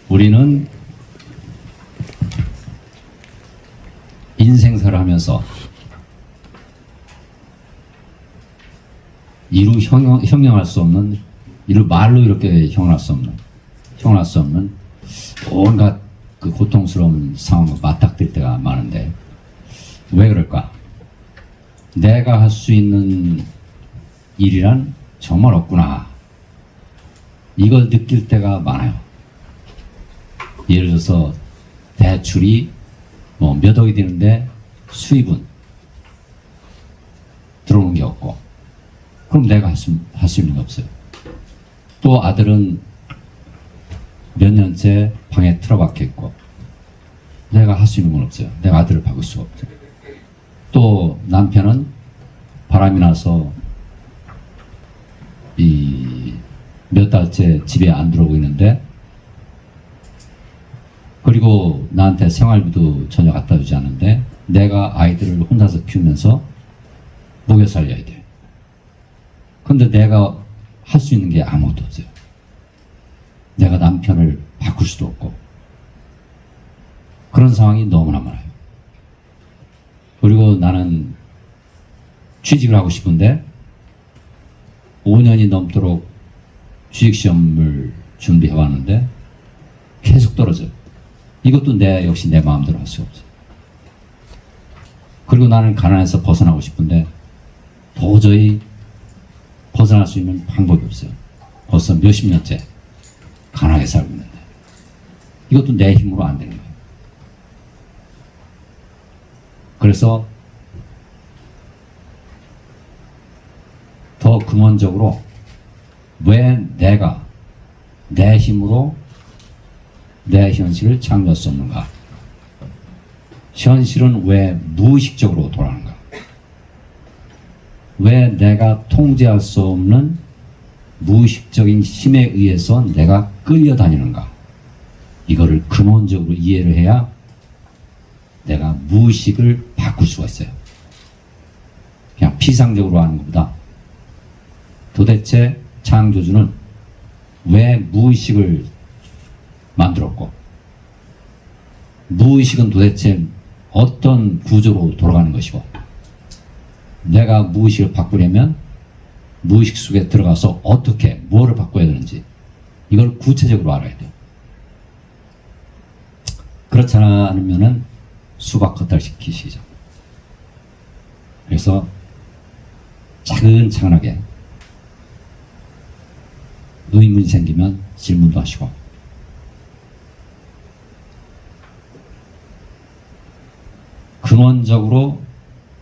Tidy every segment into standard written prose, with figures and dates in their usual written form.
우리는 인생사를 하면서 이루 형용할 수 없는, 이루 말로 이렇게 형용할 수 없는 온갖 그 고통스러운 상황과 맞닥뜨릴 때가 많은데, 왜 그럴까? 내가 할 수 있는 일이란 정말 없구나, 이걸 느낄 때가 많아요. 예를 들어서 대출이 뭐 몇 억이 되는데 수입은 들어오는 게 없고, 그럼 내가 할 수 있는 게 없어요. 또 아들은 몇 년째 방에 틀어박혀 있고, 내가 할 수 있는 건 없어요. 내가 아들을 바꿀 수가 없어요. 또 남편은 바람이 나서 몇 달째 집에 안 들어오고 있는데, 그리고 나한테 생활비도 전혀 갖다 주지 않는데, 내가 아이들을 혼자서 키우면서 먹여 살려야 돼. 근데 내가 할 수 있는 게 아무것도 없어요. 내가 남편을 바꿀 수도 없고, 그런 상황이 너무나 많아요. 그리고 나는 취직을 하고 싶은데 5년이 넘도록 취직시험을 준비해 왔는데 계속 떨어져요. 이것도 역시 내 마음대로 할 수가 없어요. 그리고 나는 가난에서 벗어나고 싶은데 도저히 벗어날 수 있는 방법이 없어요. 벌써 몇십 년째 가난하게 살고 있는데 이것도 내 힘으로 안 되는 거예요. 그래서 더 근원적으로 왜 내가 내 힘으로 내 현실을 창조할 수 없는가? 현실은 왜 무의식적으로 돌아가는가? 왜 내가 통제할 수 없는 무의식적인 힘에 의해서 내가 끌려다니는가? 이거를 근원적으로 이해를 해야 내가 무의식을 바꿀 수가 있어요. 그냥 피상적으로 하는 것보다 도대체 창조주는 왜 무의식을 만들었고, 무의식은 도대체 어떤 구조로 돌아가는 것이고, 내가 무의식을 바꾸려면 무의식 속에 들어가서 어떻게 뭐를 바꿔야 되는지 이걸 구체적으로 알아야 돼요. 그렇지 않으면은 수박 겉달시키시죠. 그래서 차근차근하게 의문이 생기면 질문도 하시고, 근원적으로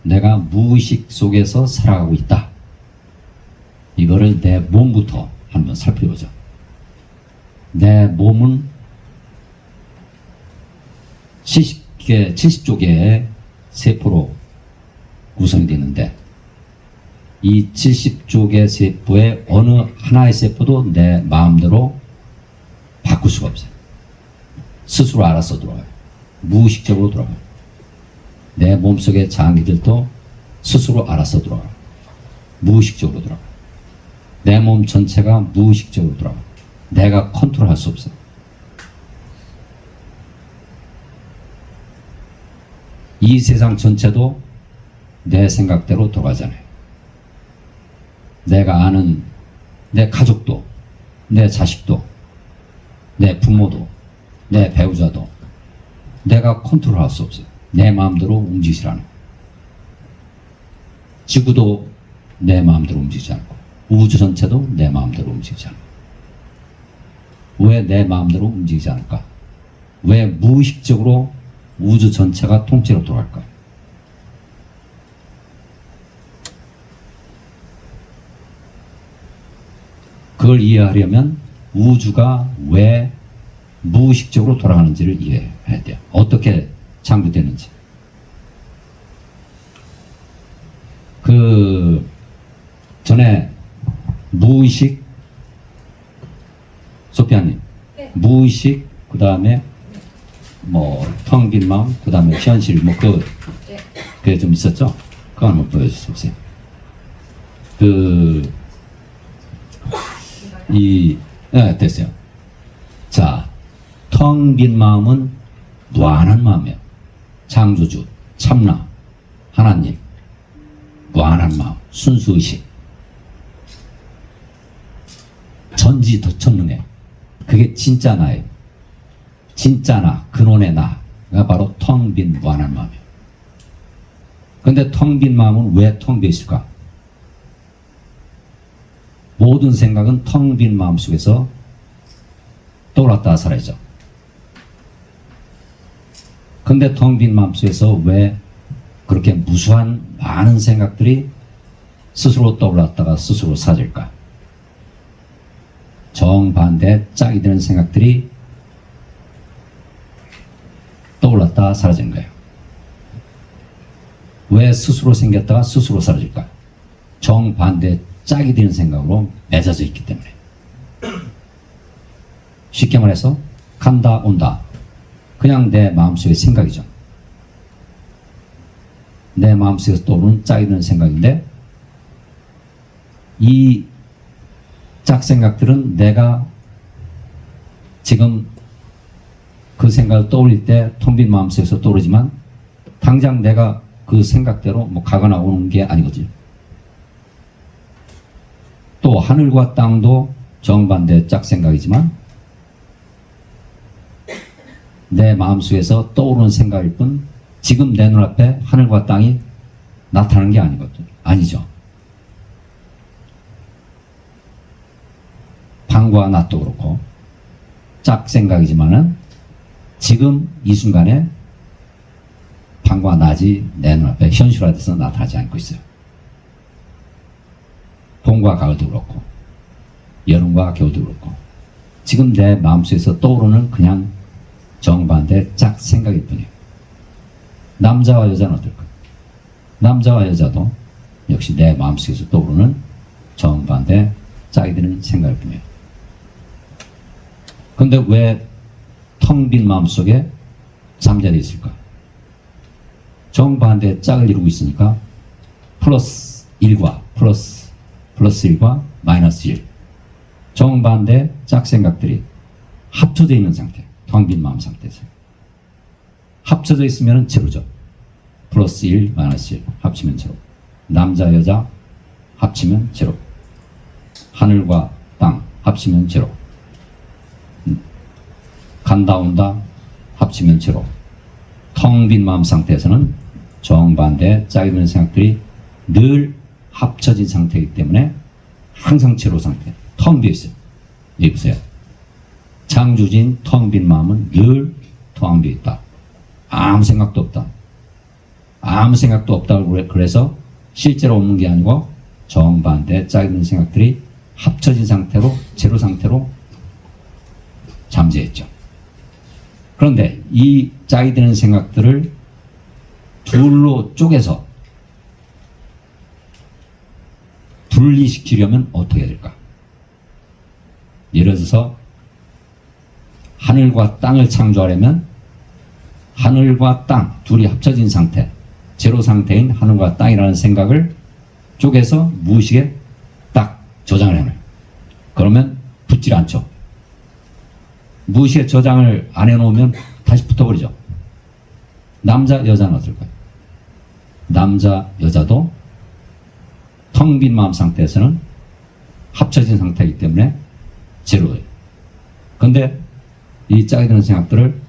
내가 무의식 속에서 살아가고 있다. 이거를 내 몸부터 한번 살펴보죠. 내 몸은 70조 개의 세포로 구성이 되는데, 이 70조 개 세포의 어느 하나의 세포도 내 마음대로 바꿀 수가 없어요. 스스로 알아서 돌아가요. 무의식적으로 돌아가요. 내 몸속의 장기들도 스스로 알아서 돌아가요. 무의식적으로 돌아가요. 내 몸 전체가 무의식적으로 돌아가요. 내가 컨트롤할 수 없어요. 이 세상 전체도 내 생각대로 돌아가잖아요. 내가 아는 내 가족도, 내 자식도, 내 부모도, 내 배우자도 내가 컨트롤할 수 없어요. 내 마음대로 움직이지 않아요. 지구도 내 마음대로 움직이지 않고, 우주 전체도 내 마음대로 움직이지 않아요. 왜 내 마음대로 움직이지 않을까? 왜 무의식적으로 우주 전체가 통째로 돌아갈까? 그걸 이해하려면 우주가 왜 무의식적으로 돌아가는지를 이해해야 돼요. 어떻게 창조되는지. 그 전에 무의식, 소피아님, 네. 무의식, 그 다음에 뭐 텅 빈 마음, 그 다음에 현실, 뭐 그게 좀 있었죠? 그거 한번 보여주세요. 네, 됐어요. 자, 텅 빈 마음은 무한한 마음이에요. 창조주, 참나, 하나님, 무한한 마음, 순수의식. 전지전능해요. 그게 진짜 나예요. 진짜 나, 근원의 나가 바로 텅 빈 무한한 마음이에요. 근데 텅 빈 마음은 왜 텅 비어 있을까? 모든 생각은 텅 빈 마음 속에서 떠올랐다가 사라지죠. 근데 텅 빈 마음 속에서 왜 그렇게 무수한 많은 생각들이 스스로 떠올랐다가 스스로 사라질까? 정반대 짝이 되는 생각들이 떠올랐다 사라진 거예요. 왜 스스로 생겼다가 스스로 사라질까? 정반대 짝이 되는 생각으로 맺어져 있기 때문에. 쉽게 말해서 간다 온다 그냥 내 마음속의 생각이죠. 내 마음속에서 떠오르는 짝이 되는 생각인데 이 짝생각들은 내가 지금 그 생각을 떠올릴 때 텅 빈 마음속에서 떠오르지만 당장 내가 그 생각대로 뭐 가거나 오는 게 아니거든요. 또 하늘과 땅도 정반대 짝생각이지만 내 마음속에서 떠오르는 생각일 뿐 지금 내 눈앞에 하늘과 땅이 나타나는 게 아니거든요. 아니죠. 밤과 낮도 그렇고 짝생각이지만은 지금 이 순간에 밤과 낮이 내 눈앞에 현실화돼서 나타나지 않고 있어요. 봄과 가을도 그렇고 여름과 겨울도 그렇고 지금 내 마음속에서 떠오르는 그냥 정반대 짝생각일 뿐이에요. 남자와 여자는 어떨까? 남자와 여자도 역시 내 마음속에서 떠오르는 정반대 짝이 되는 생각일 뿐이에요. 근데 왜 텅 빈 마음속에 잠자리에 있을까? 정반대 짝을 이루고 있으니까 플러스 1과 플러스 1과 마이너스 1 정반대 짝생각들이 합쳐져 있는 상태, 텅 빈 마음 상태에서 합쳐져 있으면 제로죠. 플러스 1, 마이너스 1 합치면 제로. 남자, 여자 합치면 제로. 하늘과 땅 합치면 제로. 간다 온다 합치면 제로. 텅 빈 마음 상태에서는 정반대 짝이 되는 생각들이 늘 합쳐진 상태이기 때문에 항상 제로 상태, 텅 비어 있어요. 여기 보세요. 창조진 텅 빈 마음은 늘 텅 비어 있다. 아무 생각도 없다. 아무 생각도 없다고 그래서 실제로 없는 게 아니고 정반대 짝이 되는 생각들이 합쳐진 상태로 제로 상태로 잠재했죠. 그런데 이 짝이 되는 생각들을 둘로 쪼개서 분리시키려면 어떻게 해야 될까? 예를 들어서 하늘과 땅을 창조하려면 하늘과 땅 둘이 합쳐진 상태, 제로 상태인 하늘과 땅이라는 생각을 쪼개서 무의식에 딱 저장을 해놔요. 그러면 붙질 않죠. 무의식에 저장을 안 해놓으면 다시 붙어버리죠. 남자, 여자는 어떨까요? 남자, 여자도 텅 빈 마음 상태에서는 합쳐진 상태이기 때문에 제로예요. 근데 이 짝이 되는 생각들을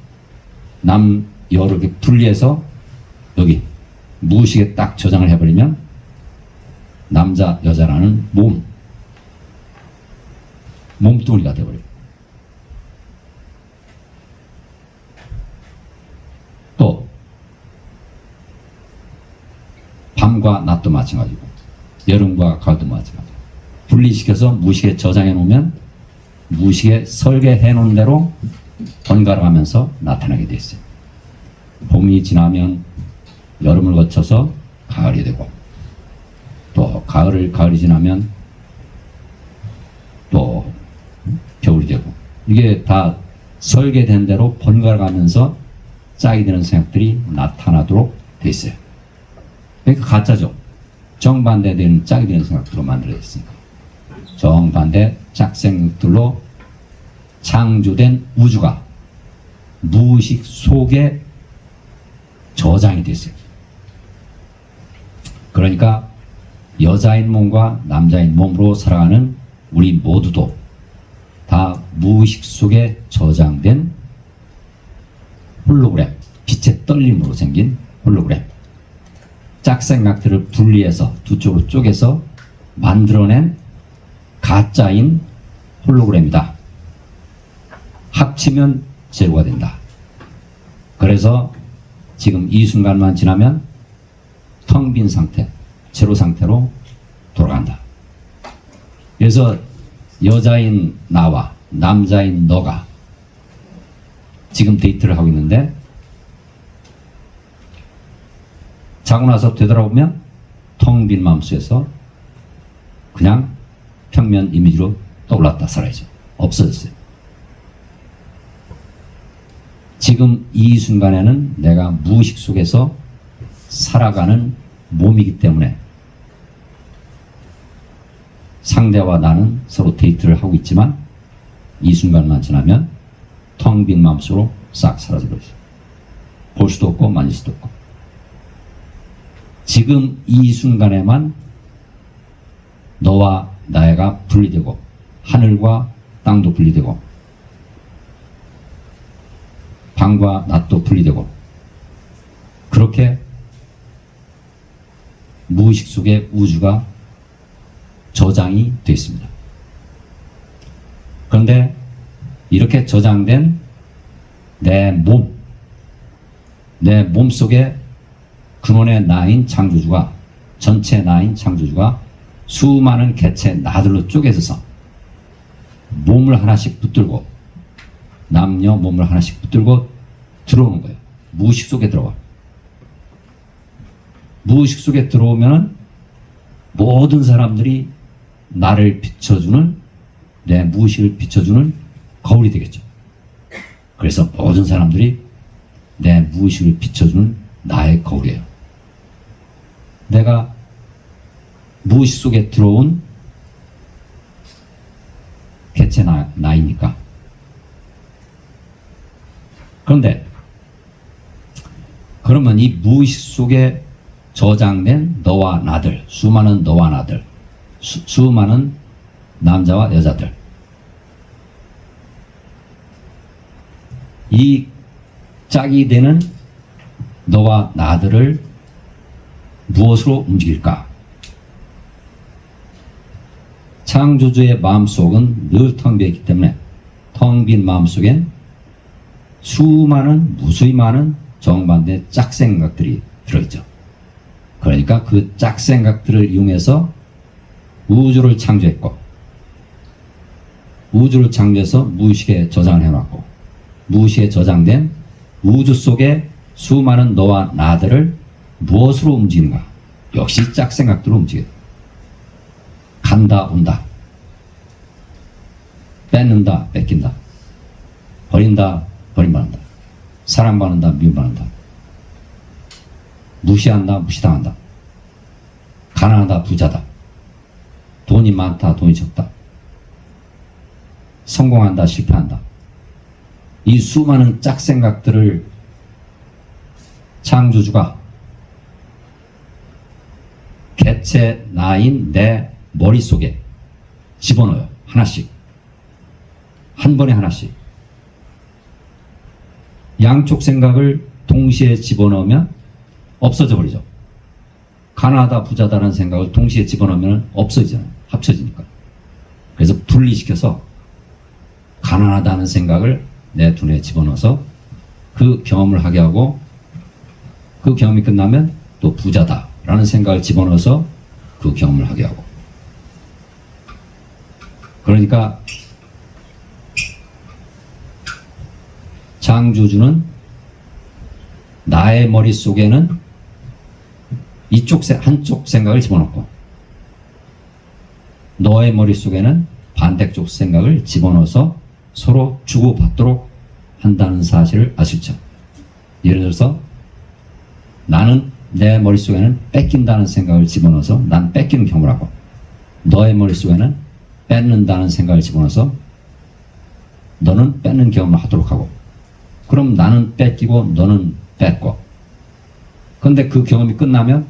남, 여로 이렇게 분리해서 여기 무의식에 딱 저장을 해버리면 남자, 여자라는 몸뚱이가 되어버려요. 또 밤과 낮도 마찬가지고 여름과 가을도 마찬가지고 분리시켜서 무의식에 저장해 놓으면 무의식에 설계해 놓은 대로 번갈아가면서 나타나게 돼 있어요. 봄이 지나면 여름을 거쳐서 가을이 되고 또 가을이 지나면 또 겨울이 되고 이게 다 설계된 대로 번갈아가면서 짝이 되는 생각들이 나타나도록 돼 있어요. 그러니까 가짜죠. 정반대되는 짝이 되는 생각들로 만들어져 있으니까 정반대 짝생각들로 창조된 우주가 무의식 속에 저장이 됐어요. 그러니까 여자인 몸과 남자인 몸으로 살아가는 우리 모두도 다 무의식 속에 저장된 홀로그램, 빛의 떨림으로 생긴 홀로그램, 짝생각들을 분리해서 두 쪽으로 쪼개서 만들어낸 가짜인 홀로그램이다. 합치면 제로가 된다. 그래서 지금 이 순간만 지나면 텅 빈 상태, 제로 상태로 돌아간다. 그래서 여자인 나와 남자인 너가 지금 데이트를 하고 있는데 자고 나서 되돌아보면 텅 빈 마음속에서 그냥 평면 이미지로 떠올랐다 사라져 없어졌어요. 지금 이 순간에는 내가 무의식 속에서 살아가는 몸이기 때문에 상대와 나는 서로 데이트를 하고 있지만 이 순간만 지나면 텅 빈 마음속으로 싹 사라져버렸어요. 볼 수도 없고 만질 수도 없고. 지금 이 순간에만 너와 나가 분리되고 하늘과 땅도 분리되고 밤과 낮도 분리되고 그렇게 무의식 속에 우주가 저장이 되어 있습니다. 그런데 이렇게 저장된 내 몸 속에 근원의 나인 창조주가 전체 나인 창조주가 수많은 개체 나들로 쪼개져서 몸을 하나씩 붙들고 남녀 몸을 하나씩 붙들고 들어오는 거예요. 무의식 속에 들어와. 무의식 속에 들어오면 모든 사람들이 나를 비춰주는 내 무의식을 비춰주는 거울이 되겠죠. 그래서 모든 사람들이 내 무의식을 비춰주는 나의 거울이에요. 내가 무의식 속에 들어온 개체 나이니까. 그런데 그러면 이 무의식 속에 저장된 너와 나들, 수많은 너와 나들, 수많은 남자와 여자들, 이 짝이 되는 너와 나들을 무엇으로 움직일까? 창조주의 마음속은 늘 텅 비어있기 때문에 텅 빈 마음속엔 수많은 무수히 많은 정반대 짝생각들이 들어있죠. 그러니까 그 짝생각들을 이용해서 우주를 창조했고 우주를 창조해서 무의식에 저장을 해놨고 무의식에 저장된 우주 속에 수많은 너와 나들을 무엇으로 움직이는가? 역시 짝생각들로 움직여요. 간다 온다, 뺏는다 뺏긴다, 버린다 버림받는다, 사랑받는다 미움받는다, 무시한다 무시당한다, 가난하다 부자다, 돈이 많다 돈이 적다, 성공한다 실패한다. 이 수많은 짝생각들을 창조주가 개체 나인 내 머릿속에 집어넣어요. 하나씩. 한 번에 하나씩. 양쪽 생각을 동시에 집어넣으면 없어져 버리죠. 가난하다 부자다라는 생각을 동시에 집어넣으면 없어지잖아요. 합쳐지니까. 그래서 분리시켜서 가난하다는 생각을 내 두뇌에 집어넣어서 그 경험을 하게 하고 그 경험이 끝나면 또 부자다라는 생각을 집어넣어서 그 경험을 하게 하고. 그러니까 창조주는 나의 머릿속에는 한쪽 생각을 집어넣고 너의 머릿속에는 반대쪽 생각을 집어넣어서 서로 주고받도록 한다는 사실을 알 수 있죠. 예를 들어서 나는 내 머릿속에는 뺏긴다는 생각을 집어넣어서 난 뺏기는 경험을 하고 너의 머릿속에는 뺏는다는 생각을 집어넣어서 너는 뺏는 경험을 하도록 하고 그럼 나는 뺏기고 너는 뺏고. 그런데 그 경험이 끝나면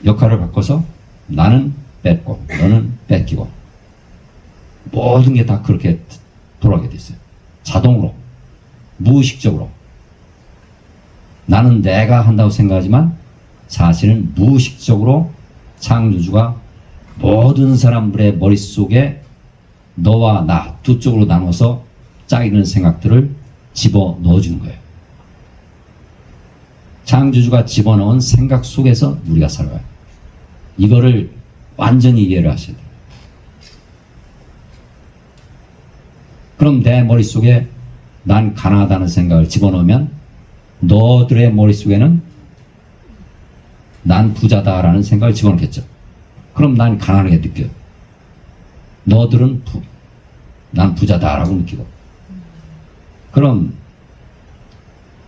역할을 바꿔서 나는 뺏고 너는 뺏기고. 모든 게 다 그렇게 돌아가게 됐어요. 자동으로, 무의식적으로. 나는 내가 한다고 생각하지만 사실은 무의식적으로 창조주가 모든 사람들의 머릿속에 너와 나 두 쪽으로 나눠서 짝이는 생각들을 집어 넣어주는 거예요. 창조주가 집어넣은 생각 속에서 우리가 살아가요. 이거를 완전히 이해를 하셔야 돼요. 그럼 내 머릿속에 난 가난하다는 생각을 집어넣으면 너들의 머릿속에는 난 부자다라는 생각을 집어넣겠죠. 그럼 난 가난하게 느껴요. 너들은 난 부자다라고 느끼고. 그럼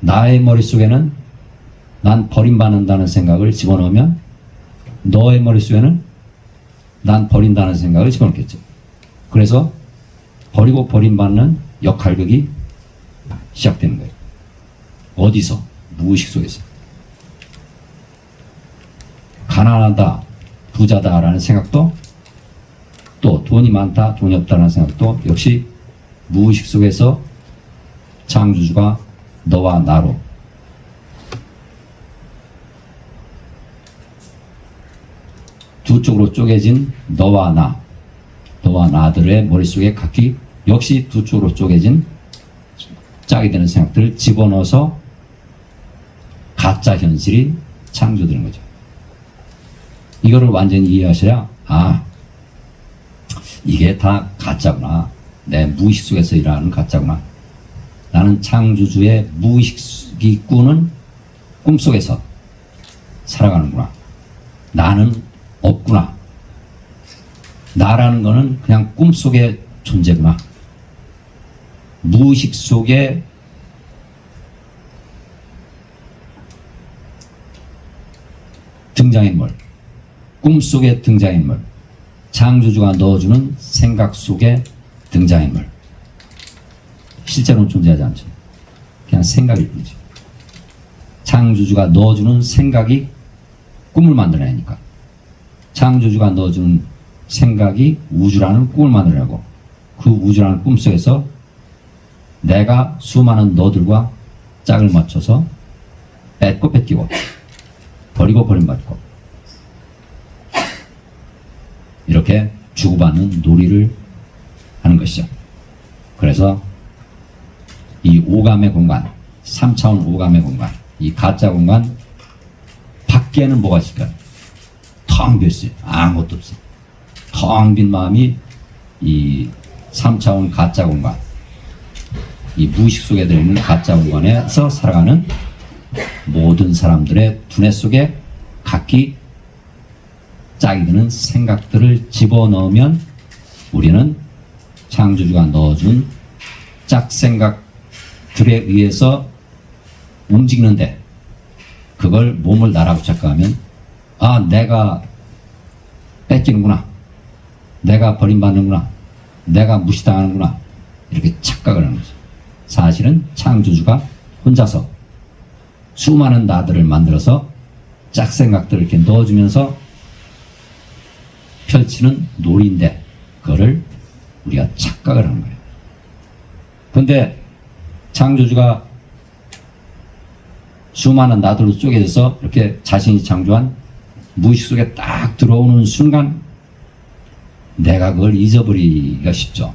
나의 머릿속에는 난 버림받는다는 생각을 집어넣으면 너의 머릿속에는 난 버린다는 생각을 집어넣겠죠. 그래서 버리고 버림받는 역할극이 시작되는 거예요. 어디서? 무의식 속에서. 가난하다, 부자다라는 생각도, 또 돈이 많다, 돈이 없다는 생각도 역시 무의식 속에서 창조주가 너와 나로 두 쪽으로 쪼개진 너와 너와 나들의 머릿속에 각기 역시 두 쪽으로 쪼개진 짝이 되는 생각들을 집어넣어서 가짜 현실이 창조되는 거죠. 이거를 완전히 이해하셔야 이게 다 가짜구나. 내 무의식 속에서 일어나는 가짜구나. 나는 창조주의 무의식이 꾸는 꿈속에서 살아가는구나. 나는 없구나. 나라는 거는 그냥 꿈속의 존재구나. 무의식 속에 등장인물, 꿈속의 등장인물, 창조주가 넣어주는 생각 속의 등장인물. 실제로는 존재하지 않죠. 그냥 생각일 뿐이죠. 창조주가 넣어주는 생각이 꿈을 만들어내니까. 창조주가 넣어주는 생각이 우주라는 꿈을 만들어내고, 그 우주라는 꿈 속에서 내가 수많은 너들과 짝을 맞춰서 뺏고 뺏기고 버리고 버림받고 이렇게 주고받는 놀이를 하는 것이죠. 그래서 이 오감의 공간, 3차원 오감의 공간, 이 가짜 공간 밖에는 뭐가 있을까요? 텅 비었어요. 아무것도 없어요. 텅 빈 마음이 이 3차원 가짜 공간, 이 무의식 속에 들어있는 가짜 공간에서 살아가는 모든 사람들의 두뇌 속에 각기 짝이 드는 생각들을 집어넣으면 우리는 창조주가 넣어준 짝생각들에 의해서 움직이는데, 그걸 몸을 나라고 착각하면 내가 뺏기는구나, 내가 버림받는구나, 내가 무시당하는구나, 이렇게 착각을 하는 거죠. 사실은 창조주가 혼자서 수많은 나들을 만들어서 짝생각들을 이렇게 넣어주면서 펼치는 놀이인데, 그거를 우리가 착각을 하는 거예요. 그런데 창조주가 수많은 나들로 쪼개져서 이렇게 자신이 창조한 무의식 속에 딱 들어오는 순간 내가 그걸 잊어버리기가 쉽죠.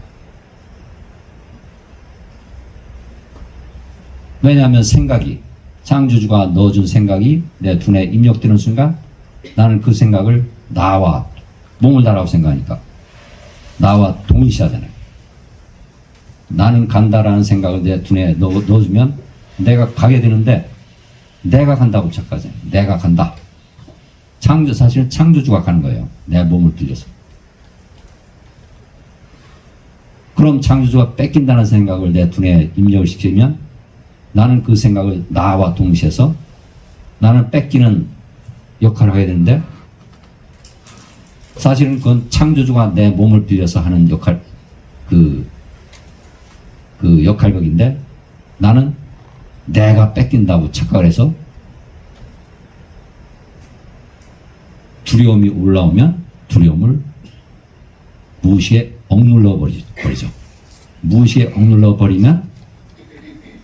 왜냐하면 생각이, 창조주가 넣어준 생각이 내 두뇌에 입력되는 순간 나는 그 생각을 나와 몸을 다라고 생각하니까 나와 동일시하잖아요. 나는 간다라는 생각을 내 두뇌에 넣어주면 내가 가게 되는데, 내가 간다고 착각하잖아요. 내가 간다. 사실은 창조주가 가는 거예요. 내 몸을 빌려서. 그럼 창조주가 뺏긴다는 생각을 내 두뇌에 입력을 시키면 나는 그 생각을 나와 동시해서 나는 뺏기는 역할을 하게 되는데, 사실은 그건 창조주가 내 몸을 빌려서 하는 역할, 그 역할극인데, 나는 내가 뺏긴다고 착각을 해서 두려움이 올라오면 두려움을 무의식에 억눌러 버리죠. 무의식에 억눌러 버리면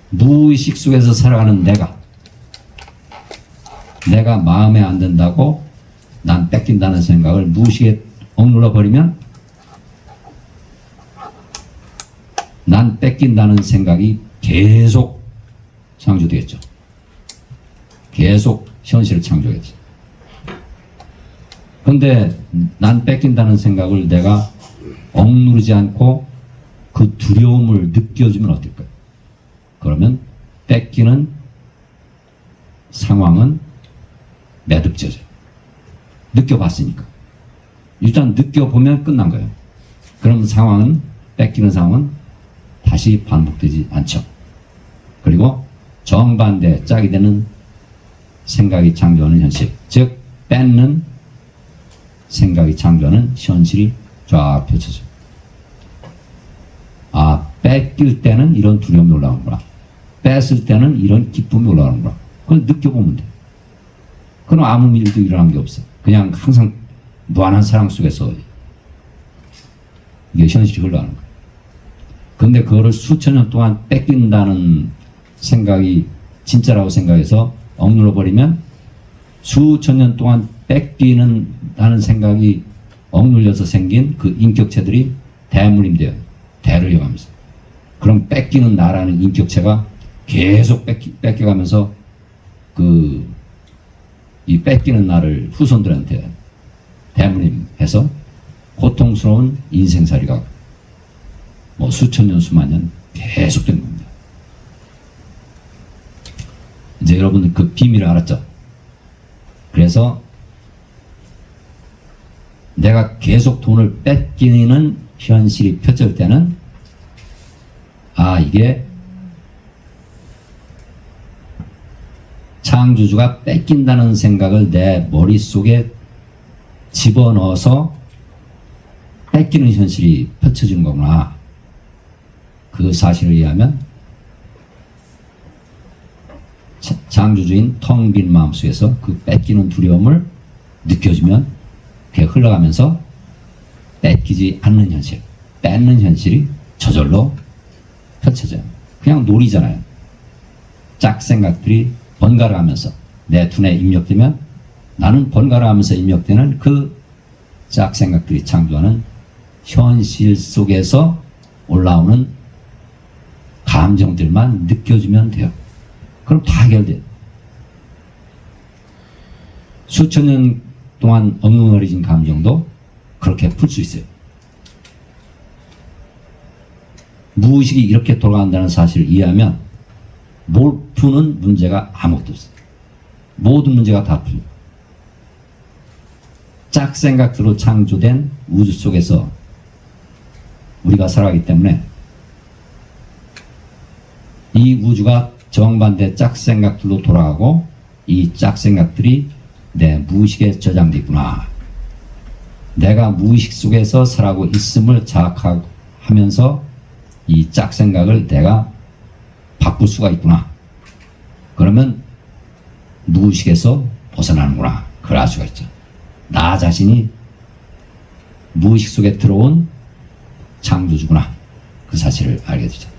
무의식 속에서 살아가는 내가 마음에 안 든다고 난 뺏긴다는 생각을 무의식에 억눌러 버리면 난 뺏긴다는 생각이 계속 창조되겠죠. 계속 현실을 창조하겠죠. 그런데 난 뺏긴다는 생각을 내가 억누르지 않고 그 두려움을 느껴주면 어떨까요? 그러면 뺏기는 상황은 매듭져져요. 느껴봤으니까. 일단 느껴보면 끝난 거예요. 그럼 상황은, 뺏기는 상황은 다시 반복되지 않죠. 그리고 정반대 짝이 되는 생각이 창조하는 현실, 즉 뺏는 생각이 창조하는 현실이 쫙 펼쳐져요. 아, 뺏길 때는 이런 두려움이 올라오는구나. 뺏을 때는 이런 기쁨이 올라오는구나. 그걸 느껴보면 돼. 그럼 아무 일도 일어난 게 없어. 그냥 항상 무한한 사랑 속에서 이게 현실이 흘러가는 거야. 그런데 그거를 수천 년 동안 뺏긴다는 생각이 진짜라고 생각해서 억눌러 버리면 수천 년 동안 뺏기는다는 생각이 억눌려서 생긴 그 인격체들이 대물림 돼요. 대를 이어가면서. 그럼 뺏기는 나라는 인격체가 계속 뺏겨가면서 이 뺏기는 나를 후손들한테 대물림해서 고통스러운 인생살이가 뭐 수천 년, 수만 년 계속된 겁니다. 이제 여러분들 그 비밀을 알았죠? 그래서 내가 계속 돈을 뺏기는 현실이 펼쳐질 때는 아, 이게 창조주가 뺏긴다는 생각을 내 머릿속에 집어넣어서 뺏기는 현실이 펼쳐지는 거구나. 그 사실을 이해하면 창조주인 텅 빈 마음속에서 그 뺏기는 두려움을 느껴지면 그게 흘러가면서 뺏기지 않는 현실, 뺏는 현실이 저절로 펼쳐져요. 그냥 놀이잖아요. 짝생각들이 번갈아 가면서 내 두뇌에 입력되면 나는 번갈아 가면서 입력되는 그 짝생각들이 창조하는 현실 속에서 올라오는 감정들만 느껴지면 돼요. 그럼 다 해결돼요. 수천 년 동안 엉엉어리진 감정도 그렇게 풀 수 있어요. 무의식이 이렇게 돌아간다는 사실을 이해하면 못 푸는 문제가 아무것도 없어요. 모든 문제가 다 풀려요. 짝생각으로 창조된 우주 속에서 우리가 살아가기 때문에 이 우주가 정반대 짝생각들로 돌아가고 이 짝생각들이 내 무의식에 저장되어 있구나. 내가 무의식 속에서 살아가고 있음을 자각하면서 이 짝생각을 내가 바꿀 수가 있구나. 그러면 무의식에서 벗어나는구나. 그걸 알 수가 있죠. 나 자신이 무의식 속에 들어온 창조주구나. 그 사실을 알게 되죠.